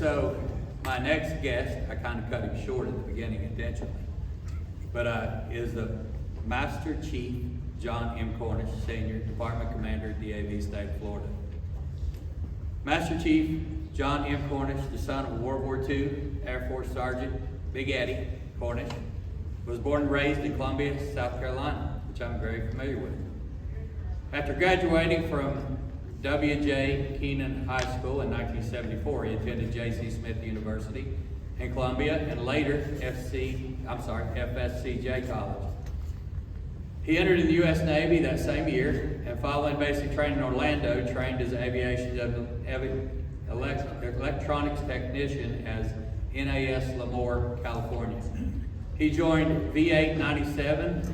so my next guest, I kind of cut him short at the beginning intentionally, but is the Master Chief John M. Cornish, Senior, Department Commander at DAV, State of Florida. Master Chief John M. Cornish, the son of World War II Air Force Sergeant Big Eddie Cornish, was born and raised in Columbia, South Carolina, which I'm very familiar with. After graduating from W.J. Keenan High School in 1974, he attended J.C. Smith University in Columbia and later FSCJ College. He entered in the U.S. Navy that same year, and following basic training in Orlando, trained as an aviation electronics technician as NAS Lemoore, California. He joined V-897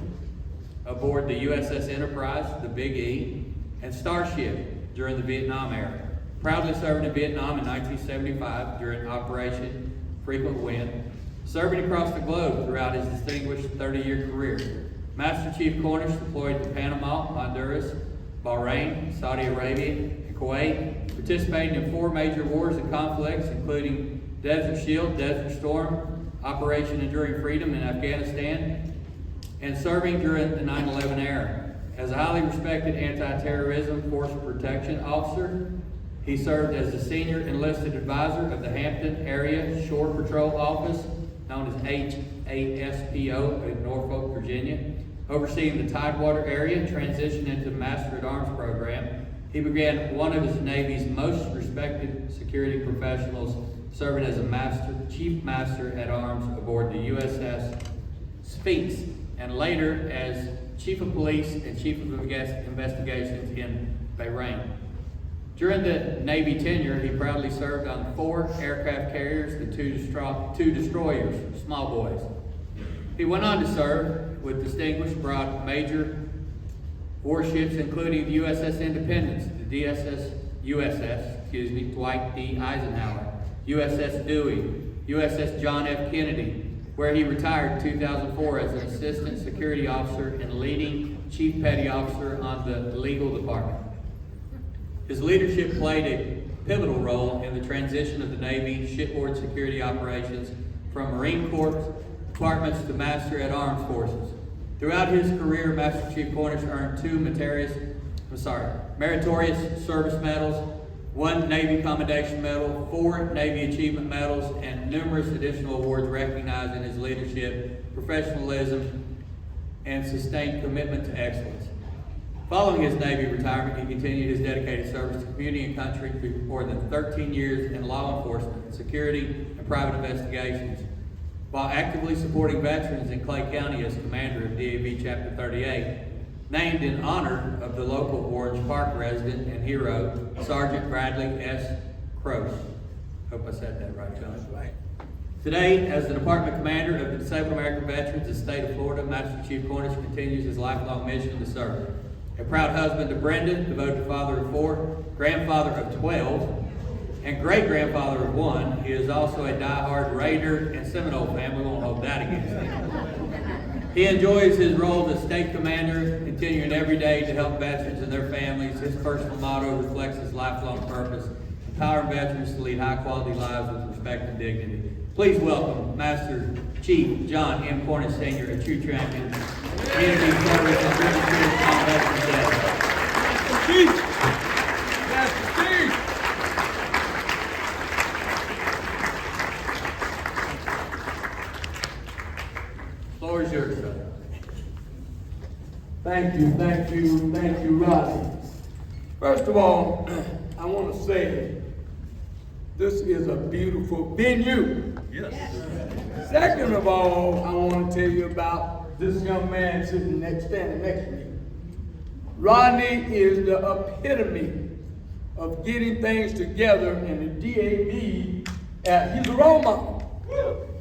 aboard the USS Enterprise, the Big E, and Starship during the Vietnam era. Proudly served in Vietnam in 1975 during Operation Frequent Wind, serving across the globe throughout his distinguished 30-year career. Master Chief Cornish deployed to Panama, Honduras, Bahrain, Saudi Arabia, and Kuwait, participating in 4 major wars and conflicts, including Desert Shield, Desert Storm, Operation Enduring Freedom in Afghanistan, and serving during the 9/11 era. As a highly respected anti-terrorism force protection officer, he served as the senior enlisted advisor of the Hampton Area Shore Patrol Office, known as HASPO in Norfolk, Virginia, overseeing the Tidewater area and transitioned into the Master at Arms program. He began one of his Navy's most respected security professionals, serving as a Chief Master at Arms aboard the USS Sphinx, and later as Chief of Police and Chief of Investigations in Bahrain. During the Navy tenure, he proudly served on 4 aircraft carriers and 2 destroyers, small boys. He went on to serve with distinguished broad major warships, including the USS Independence, the USS Dwight D. Eisenhower, USS Dewey, USS John F. Kennedy, where he retired in 2004 as an assistant security officer and leading chief petty officer on the legal department. His leadership played a pivotal role in the transition of the Navy shipboard security operations from Marine Corps departments to Master at Arms forces. Throughout his career, Master Chief Cornish earned 2 meritorious service medals, 1 Navy Commendation Medal, 4 Navy Achievement Medals, and numerous additional awards recognizing his leadership, professionalism, and sustained commitment to excellence. Following his Navy retirement, he continued his dedicated service to community and country for more than 13 years in law enforcement, security, and private investigations, while actively supporting veterans in Clay County as commander of DAV Chapter 38, named in honor of the local Orange Park resident and hero, Sergeant Bradley S. Croce. Hope I said that right, John. That's right. Today, as the Department Commander of the Disabled American Veterans of the State of Florida, Master Chief Cornish continues his lifelong mission to serve. A proud husband to Brenda, devoted father of 4, grandfather of 12, and great-grandfather of 1. He is also a die-hard Raider and Seminole fan. We won't hold that against him. He enjoys his role as State Commander, continuing every day to help veterans and their families. His personal motto reflects his lifelong purpose, empowering veterans to lead high-quality lives with respect and dignity. Please welcome Master Chief John M. Cornish, Sr., a true champion, community service, and British Spirit on Veterans Day. Chief! Master Chief! Floor is yours, sir. Thank you, Rodney. First of all, I want to say this is a beautiful venue. Yes. Second of all, I want to tell you about this young man standing next to me. Rodney is the epitome of getting things together in the DAV. He's a role model.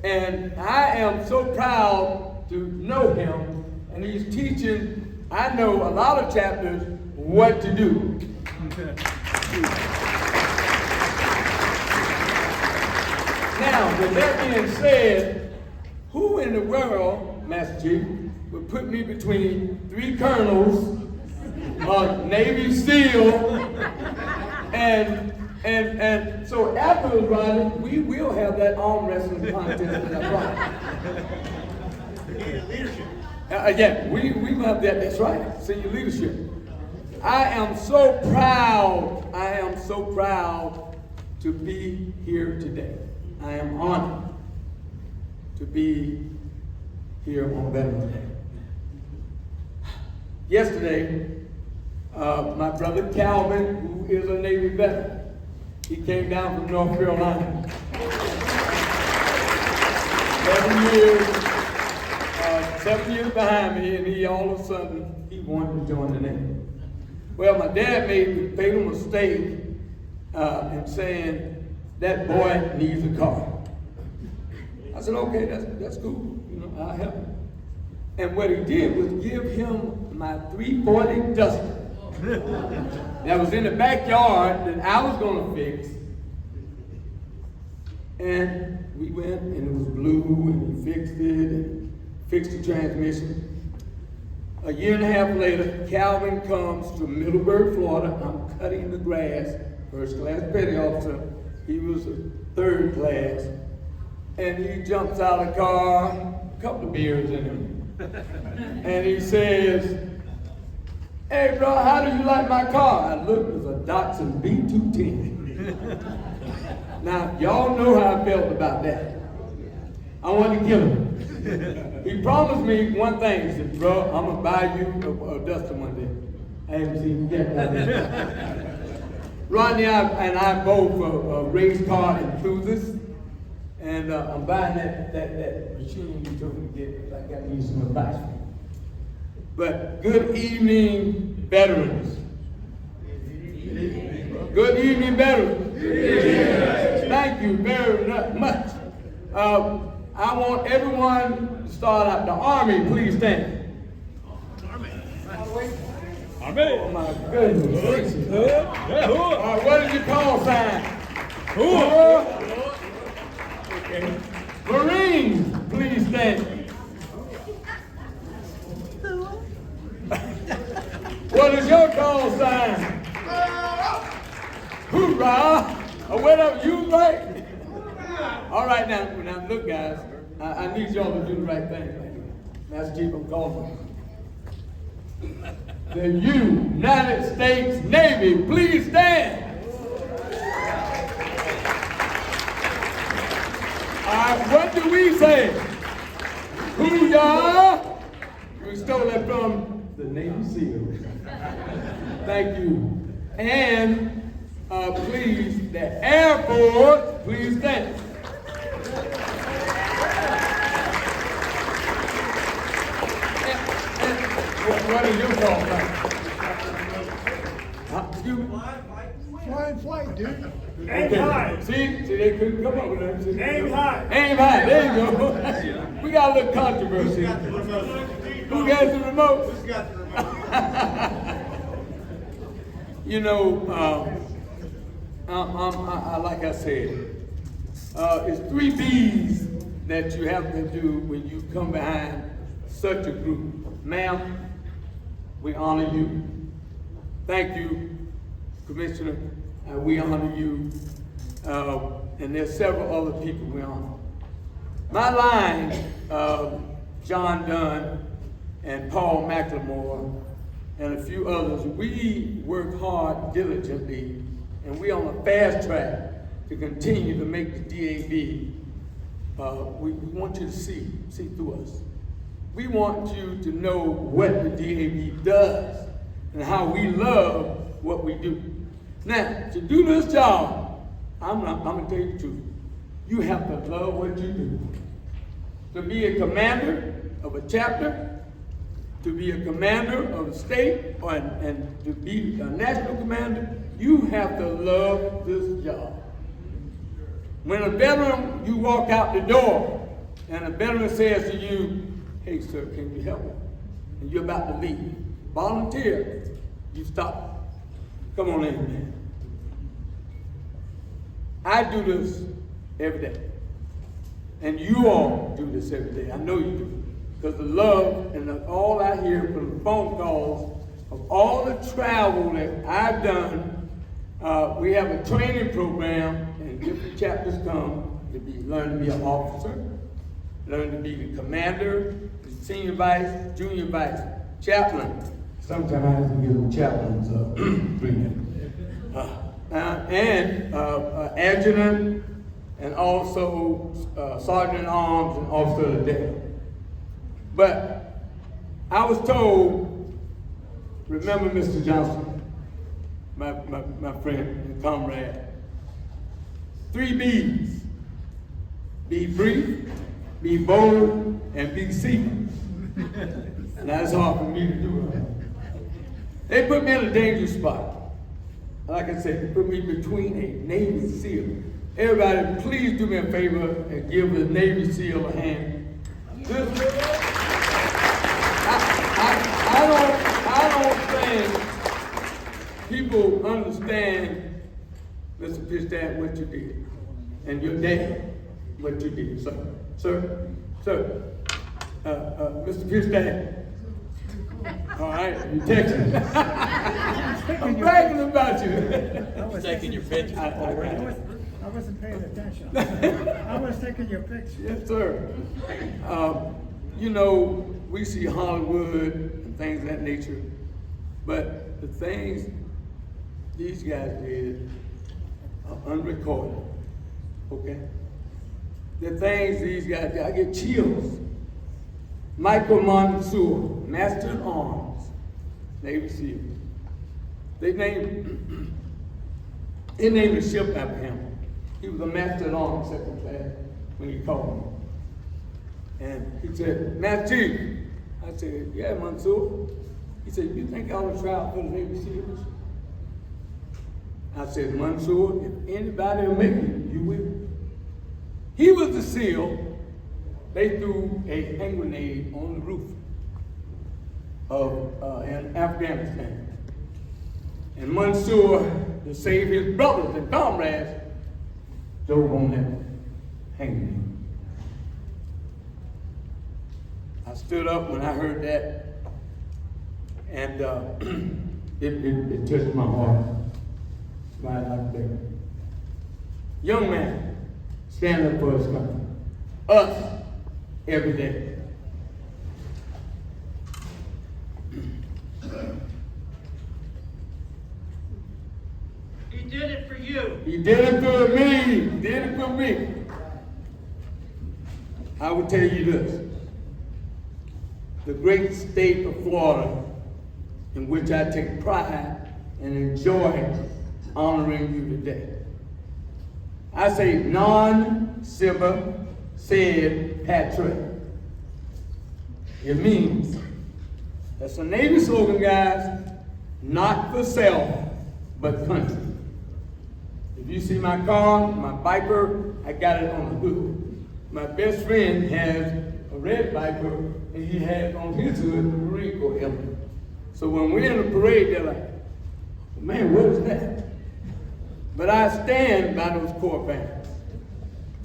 And I am so proud to know him. And he's teaching, I know, a lot of chapters what to do. Now, with that being said, who in the world, Master Chief, would put me between 3 colonels, a Navy SEAL, and And so afterwards, Rodney, we will have that arm wrestling contest in that Leadership. Yeah, we will have that. That's right, senior leadership. I am so proud. I am so proud to be here today. I am honored to be here on Veterans Day. Yesterday, my brother Calvin, who is a Navy veteran, he came down from North Carolina. 7 years behind me, and he all of a sudden, he wanted to join the Navy. Well, my dad made the fatal mistake in saying, that boy needs a car. I said, okay, that's cool, I'll help him. And what he did was give him my 340 Duster that was in the backyard that I was gonna fix. And we went, and it was blue, and he fixed it, and fixed the transmission. A year and a half later, Calvin comes to Middleburg, Florida. I'm cutting the grass, first class petty officer. He was a third class. And he jumps out of the car, a couple of beers in him. And he says, hey bro, how do you like my car? I looked, it was a Datsun B210. Now, y'all know how I felt about that. I wanted to kill him. He promised me one thing. He said, bro, I'm going to buy you a Duster one day. I haven't seen him yet. Rodney and I both race car enthusiasts. And I'm buying that machine you told me to get. I got to use some advice from you. But good evening, veterans. Good evening, veterans. Thank you very much. I want everyone to start out. The Army, please stand. Army. Oh my goodness. What is your call sign? Okay. Marines, please stand. What is your call sign? Hoorah! Or whatever you like. All right, now look, guys. I need y'all to do the right thing. Master Chief, I'm calling. The United States Navy, please stand. What do we say? Hoo-yah! We stole that from the Navy SEALs. Thank you. And please, the Air Force, please stand. What is your call, man? Excuse me? Flying flight, dude. Aim high. See, they couldn't come up with that. Aim high. Aim high, there you go. We got a little controversy. Who has the remote? Who's got the remote? Like I said, it's 3 B's that you have to do when you come behind such a group. Ma'am, we honor you. Thank you, Commissioner. We honor you. And there's several other people we honor. My line, John Dunn and Paul McLemore and a few others, we work hard diligently, and we're on a fast track to continue to make the DAV. We want you to see through us. We want you to know what the DAV does and how we love what we do. Now, to do this job, I'm gonna tell you the truth. You have to love what you do. To be a commander of a chapter, to be a commander of a state, and to be a national commander, you have to love this job. When a veteran, you walk out the door, and a veteran says to you, hey sir, can you help me? And you're about to leave. Volunteer, you stop. Come on in, man. I do this every day. And you all do this every day. I know you do. Because the love and all I hear from the phone calls of all the travel that I've done We have a training program, and different chapters come to learn to be an officer, learn to be the commander, the senior vice, junior vice, chaplain. Sometimes I have to give them chaplains and adjutant, and also sergeant at arms and officer of the day. But I was told, remember Mr. Johnson, my friend and comrade, 3 B's: be brief, be bold, and be secret. Now it's hard for me to do it. They put me in a dangerous spot. Like I said, they put me between a Navy SEAL. Everybody, please do me a favor and give the Navy SEAL a hand. I don't think people understand, Mr. Fishstaff, what you did, and your dad, what you did, sir. Mr. Fishstaff. All right, you texting. I'm bragging about you. I was Taking your picture. I wasn't paying attention. I was taking your picture. Yes, sir. You know, we see Hollywood and things of that nature, but the things these guys did are unrecorded, okay? The things these guys did, I get chills. Michael Monsoor, Master at Arms, Navy SEAL. They named the ship after him. He was a Master at Arms, second class, when he called me. And he said, Master Chief. I said, yeah, Mansoor. He said, you think I ought to try out for the Navy SEALs? I said, Mansoor, if anybody will make it, you will. He was the SEAL. They threw a hand grenade on the roof of in Afghanistan. And Mansoor, to save his brothers and comrades, dove on that hand grenade. I stood up when I heard that, and it touched my heart. Right out there. Young man, stand up for his country. Us. Every day. He did it for you. He did it for me. He did it for me. I will tell you this. The great state of Florida, in which I take pride and enjoy honoring you today. I say non-Sibba said Patrick. It means, that's a Navy slogan, guys, not for self, but country. If you see my car, my Viper, I got it on the hood. My best friend has a red Viper, and he has on his hood the Marine Corps emblem. So when we're in a parade, they're like, man, what is that? But I stand by those Corps banners.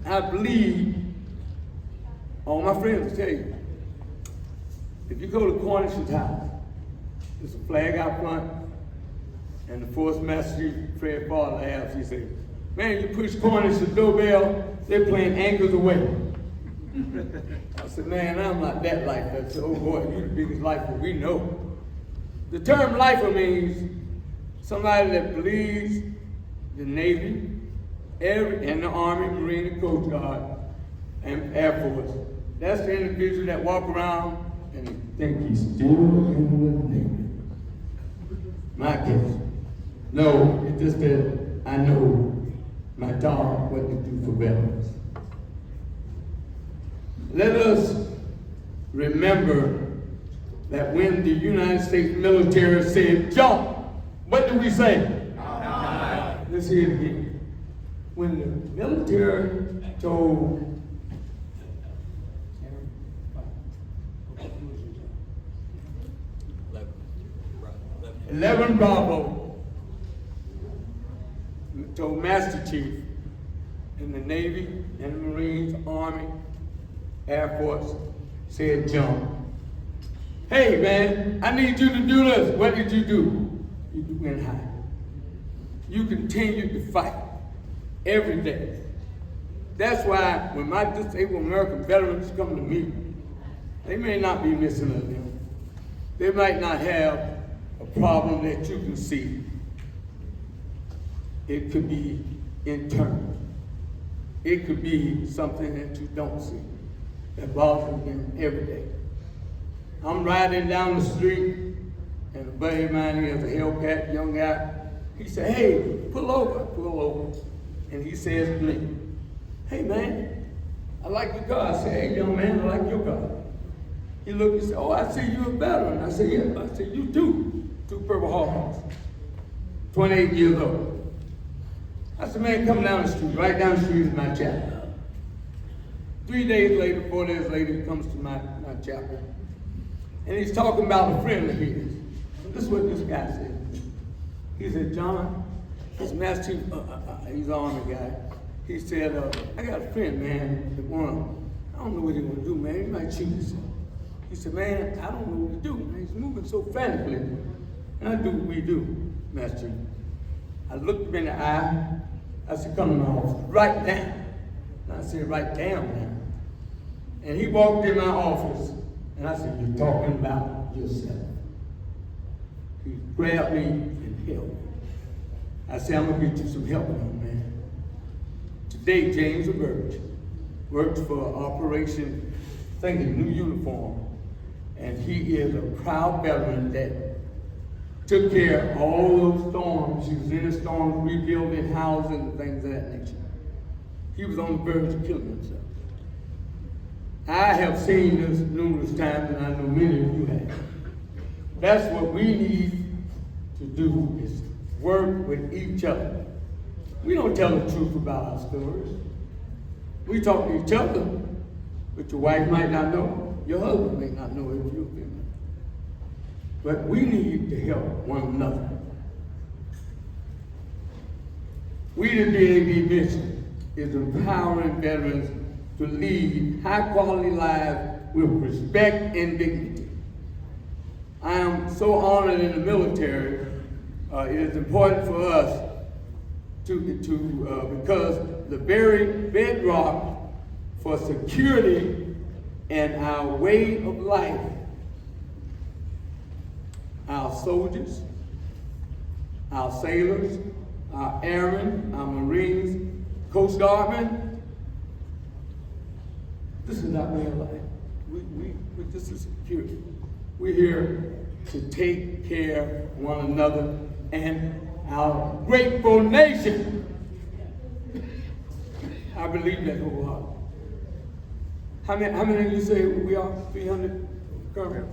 I believe, all my friends will tell you, if you go to Cornish's house, there's a flag out front, and the Force Master Chief, Fred Farley, asked, he said, man, you push Cornish's doorbell, they're playing Anchors Away. I said, man, I'm not that lifer. I said, oh boy, you're the biggest lifer we know. The term lifer means somebody that believes the Navy, and the Army, Marine, and Coast Guard, and Air Force. That's the individual that walk around and think he's still in the Navy. My case. No, it's just that I know my job, what to do for veterans. Let us remember that when the United States military said jump, what do we say? Let's hear it again. When the military told 11 Bravo told Master Chief in the Navy and the Marines, Army, Air Force, said jump. Hey man, I need you to do this. What did you do? You went high. you continue to fight every day. That's why when my disabled American veterans come to me, they may not be missing a limb. They might not have a problem that you can see. It could be internal. It could be something that you don't see that bothers them every day. I'm riding down the street, and a buddy of mine, he has a Hellcat, young guy. He said, hey, pull over. I pull over. And he says to me, hey man, I like your car. I said, hey young man, I like your car. He looked and said, oh, I see you're a veteran. I said, yeah. I said, you too. 2 Purple Hawks. 28 years old. I said, man, come down the street. Right down the street is my chapel. 3 days later, 4 days later, he comes to my chapel. And he's talking about a friend of his. This is what this guy said. He said, John, this Master Chief, he's an Army guy. He said, I got a friend, man, that I don't know what he want to do, man. He might shoot himself. He said, man, I don't know what to do, man. He's moving so frantically. And I do what we do, Master Chief. I looked him in the eye. I said, come to my office, right now. And I said, right down now. And he walked in my office, and I said, you're talking about yourself. He grabbed me and held me. I said, I'm gonna get you some help, young man. Today, James Burge works for Operation Thinking New Uniform, and he is a proud veteran that took care of all those storms. He was in the storms, rebuilding housing and things of that nature. He was on the verge of killing himself. I have seen this numerous times, and I know many of you have. That's what we need to do, is work with each other. We don't tell the truth about our stories. We talk to each other, but your wife might not know, your husband may not know if you've been. But we need to help one another. We, the DAV mission, is empowering veterans to lead high-quality lives with respect and dignity. I am so honored in the military. It is important for us because the very bedrock for security and our way of life, our soldiers, our sailors, our airmen, our Marines, Coast Guardmen, this is not way of life. This is security. We're here to take care of one another and our grateful nation. I believe that wholeheartedly. How many of you say we are? 300?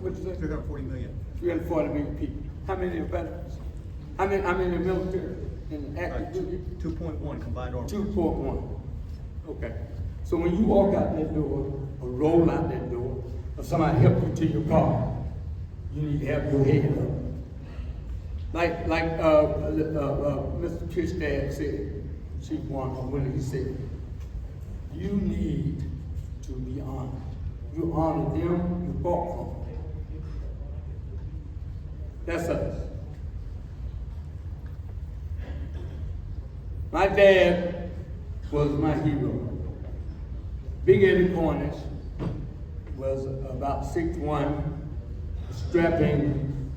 What you say? 340 million. 340 million people. How many are veterans? How many are military and active duty? 2.1 combined armed. 2.1. Okay. So when you walk out that door, or roll out that door, or somebody help you to your car, you need to have your head up. Like Mr. Kishdad said, Chief Warren, when he said, you need to be honored. You honor them, you fought for them. That's us. My dad was my hero. Big Eddie Cornish was about 6'1", strapping,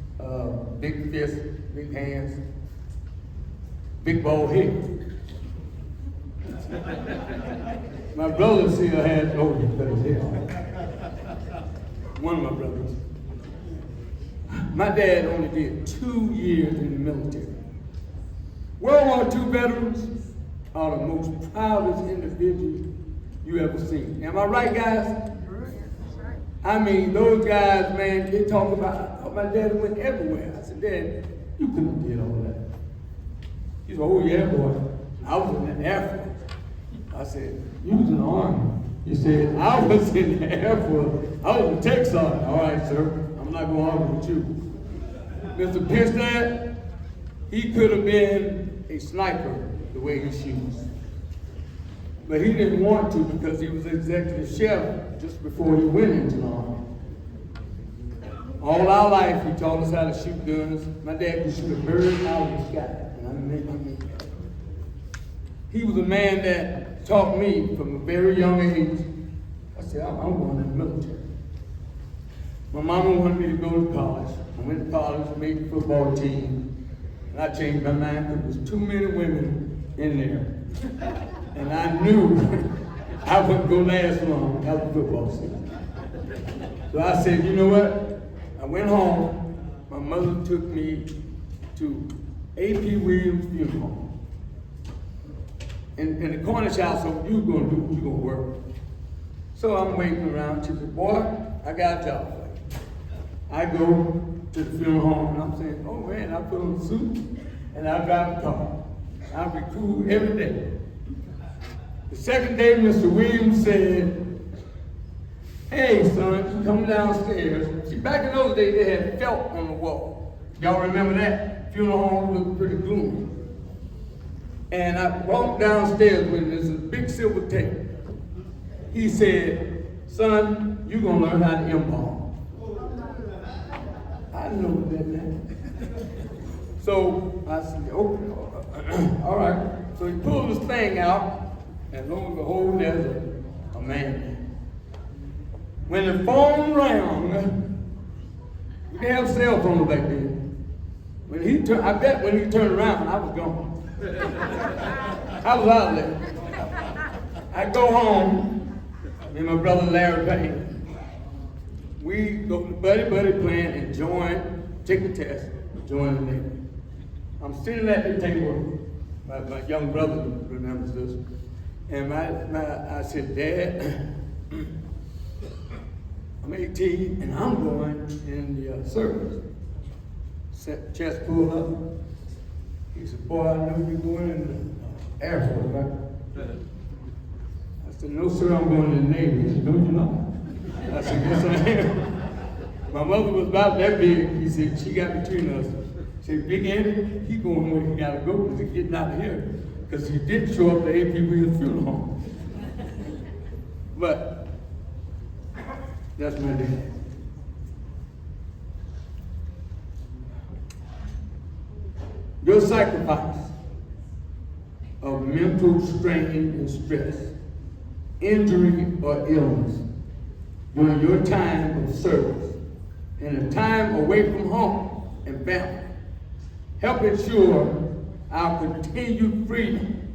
big fist, big hands, big bald head. My brother still had no face. One of my brothers. My dad only did 2 years in the military. World War II veterans are the most proudest individuals you ever seen. Am I right, guys? I mean, those guys, man, they talk about, oh, my dad went everywhere. I said, Dad, you couldn't have did all that. He said, oh yeah, boy, I was in the Air Force. I said, you was in the Army. He said, I was in the Air Force. I was a tech sergeant. All right, sir, I'm not going to argue with you. Mr. Pinstad, he could have been a sniper the way he shoots. But he didn't want to because he was executive chef just before he went into the Army. All our life, he taught us how to shoot guns. My dad could shoot a bird out of the sky, and He was a man that taught me from a very young age. I said, I'm going in the military. My mama wanted me to go to college. I went to college, made the football team, and I changed my mind because there was too many women in there. And I knew I wouldn't go last long after football season. So I said, you know what? I went home. My mother took me to A.P. Williams' funeral home. In the Cornish household, you gonna do, you gonna work. So I'm waiting around. She said, boy, I got a job for you. I go to the funeral home and I'm saying, oh man, I put on a suit and I drive a car. I'll be cool every day. The second day, Mr. Williams said, hey son, you come downstairs. See, back in those days, they had felt on the wall. Y'all remember that? Funeral home looked pretty gloomy. And I walked downstairs with this big silver tape. He said, son, you're gonna learn how to embalm. I know what that meant. So I said, okay, all right. So he pulled this thing out, and lo and behold, there's a man there. When the phone rang, we didn't have cell phones back then. I bet when he turned around, I was gone. I was out there. I go home, me and my brother Larry Payne. We go to buddy plan and take the test, join the Navy. I'm sitting at the table, my young brother remembers this, and I said, Dad, I'm 18 and I'm going in the service. Chest pulled up. He said, boy, I know you're going in the Air Force, right? I said, no, sir, I'm going in the Navy. He said, no, you're not. I said, yes, I am. My mother was about that big. He said, she got between us. She said, Big Andy, he going where he gotta go because he's getting out of here. Because he did show up to A.P. Williams' funeral home. But that's my dad. Your sacrifice of mental strain and stress, injury or illness during your time of service and a time away from home and family help ensure our continued freedom.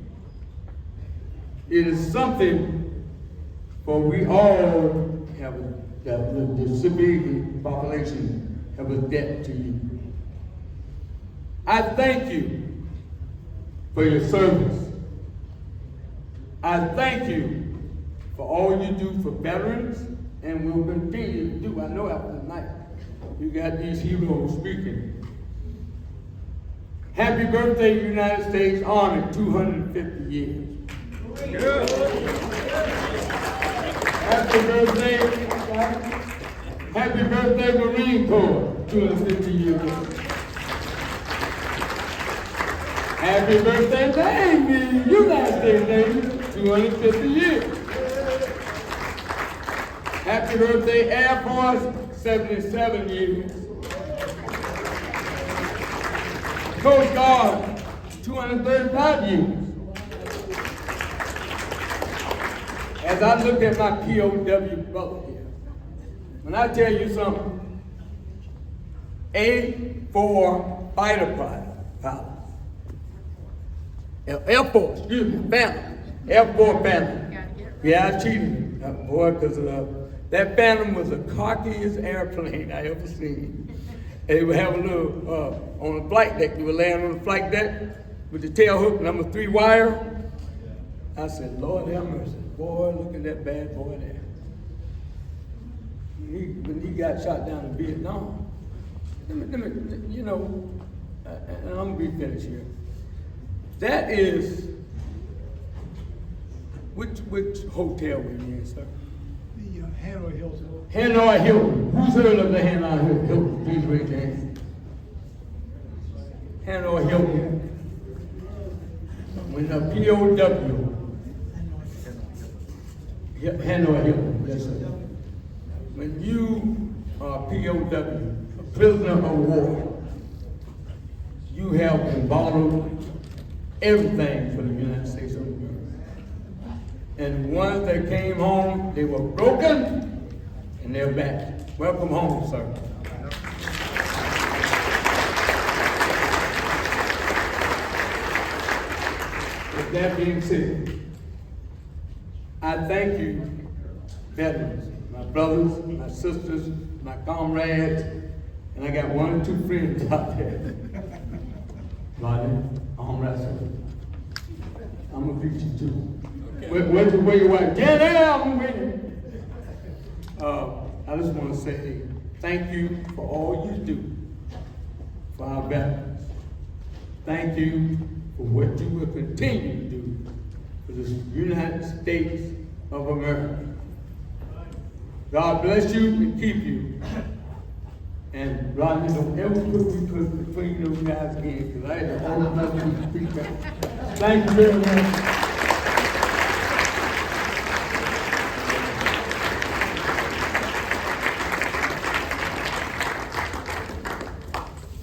It is something for we all have the civilian population have a debt to you. I thank you for your service. I thank you for all you do for veterans and will continue to do. I know after tonight you got these heroes speaking. Happy birthday, United States Army, 250 years. Happy birthday, Marine Corps, 250 years. Happy birthday, Navy, United States Navy, 250 years. Happy birthday, Air Force, 77 years. Coast Guard, 235 years. As I look at my POW brother here, when I tell you something, A4 fighter pilots, Air Force, Phantom, Air Force Phantom. Yeah, I cheated, boy, because that Phantom was the cockiest airplane I ever seen. And they would have a little, on the flight deck, you would land on the flight deck with the tail hook, number 3 wire. I said, Lord have mercy. Boy, look at that bad boy there. When he got shot down in Vietnam, you know, and I'm gonna be finished here. That is, which hotel were you in, sir? The Hanoi Hilton. Hanoi Hilton. Who's heard of the Hanoi Hilton? Please raise your hand. Hanoi Hilton. When the POW, Hanoi Hilton, yes sir. When you are POW, a prisoner of war, you have embodied everything for the United States of America. And the ones that came home, they were broken, and they're back. Welcome home, sir. With that being said, I thank you, veterans, my brothers, my sisters, my comrades, and I got 1 or 2 friends out there. Rodney, arm wrestler. I'm gonna beat you too. Where you at? Get out, I'm winning. I just want to say thank you for all you do for our veterans. Thank you for what you will continue to do for the United States of America. God bless you and keep you. And Rodney, don't ever put me between those guys again, because I had to hold nothing to speak back. Thank you very much.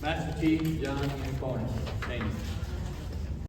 Master Chief John Cornish. Thank you.